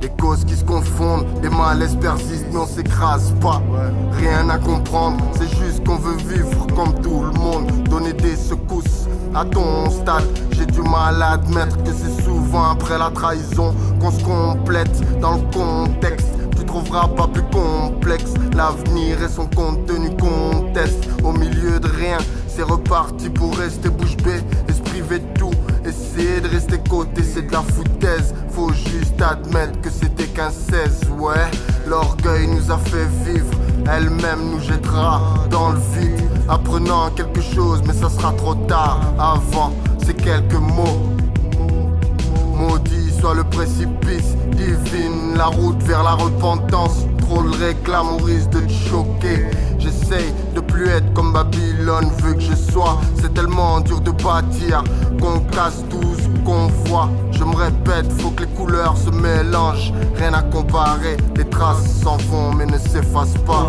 des causes qui se confondent, des malaises persistent mais on s'écrase pas. Rien à comprendre, c'est juste qu'on veut vivre comme tout le monde. Donner des secousses à ton stade, j'ai du mal à admettre que c'est souvent après la trahison qu'on se complète dans le contexte. Tu trouveras pas plus complexe, l'avenir et son contenu conteste. Au milieu de rien, c'est reparti pour rester bouche bée et se priver de tout. Essayer de rester coté, c'est de la foutaise. Faut juste admettre que c'était qu'un 16, ouais. L'orgueil nous a fait vivre, elle-même nous jettera dans le vide. Apprenant quelque chose, mais ça sera trop tard. Avant, c'est quelques mots. Maudit soit le précipice, divine la route vers la repentance. Trop le réclame au risque de te choquer. J'essaye de plus être comme Babylone, vu que je sois. C'est tellement dur de bâtir qu'on casse tout ce qu'on voit. Je me répète, faut que les couleurs se mélangent. Rien à comparer, les traces s'en vont mais ne s'effacent pas.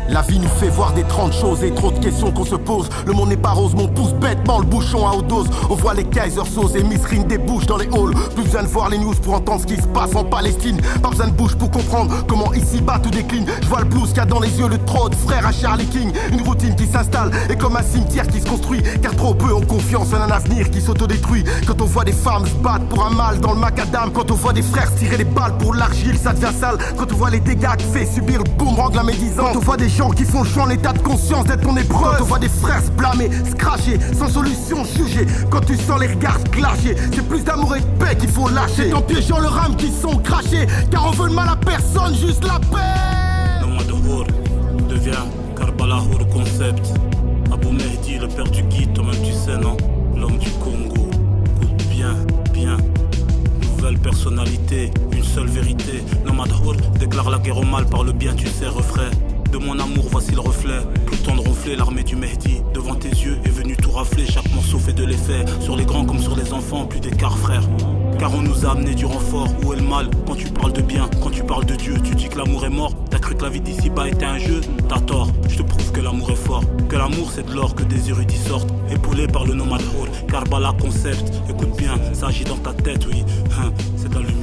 La vie nous fait voir des 30 choses et trop de questions qu'on se pose. Le monde n'est pas rose, mon pouce bêtement le bouchon à haute dose. On voit les Kaiser Sauce et Miss Ring des bouches dans les halls. Plus besoin de voir les news pour entendre ce qui se passe en Palestine. Pas besoin de bouche pour comprendre comment ici-bas tout décline. Je vois le blues qu'il y a dans les yeux, le trop de frères à Charlie King. Une routine qui s'installe et comme un cimetière qui se construit. Car trop peu ont confiance en un avenir qui s'autodétruit. Quand on voit des femmes se battre pour un mal dans le macadam. Quand on voit des frères se tirer les balles pour l'argile, ça devient sale. Quand on voit les dégâts que fait subir le boomerang de la médisance. Quand on voit des gens qui font le choix en état de conscience d'être ton épreuve. Quand on voit des frères se blâmer, se cracher, sans solution jugée. Quand tu sens les regards clashés, c'est plus d'amour et de paix qu'il faut lâcher. C'est en piégeant leur âme qu'ils sont crachés. Car on veut le mal à personne, juste la paix. Nomade Hour devient Karbala Hour concept. Abou Mehdi, le père du guide, toi-même tu sais non. L'homme du Congo, écoute bien, bien. Nouvelle personnalité, une seule vérité. Nomade Hour déclare la guerre au mal par le bien, tu sais, refrain. De mon amour, voici le reflet. Plus le temps de ronfler, l'armée du Mehdi devant tes yeux est venue tout rafler. Chaque morceau fait de l'effet, sur les grands comme sur les enfants, plus d'écart frère. Car on nous a amené du renfort. Où est le mal? Quand tu parles de bien, quand tu parles de Dieu, tu dis que l'amour est mort. T'as cru que la vie d'ici-bas était un jeu? T'as tort, je te prouve que l'amour est fort. Que l'amour c'est de l'or, que des érudits sortent. Épaulé par le nomade Hour, Karbala concept. Écoute bien, ça agit dans ta tête, oui. C'est de la lumière.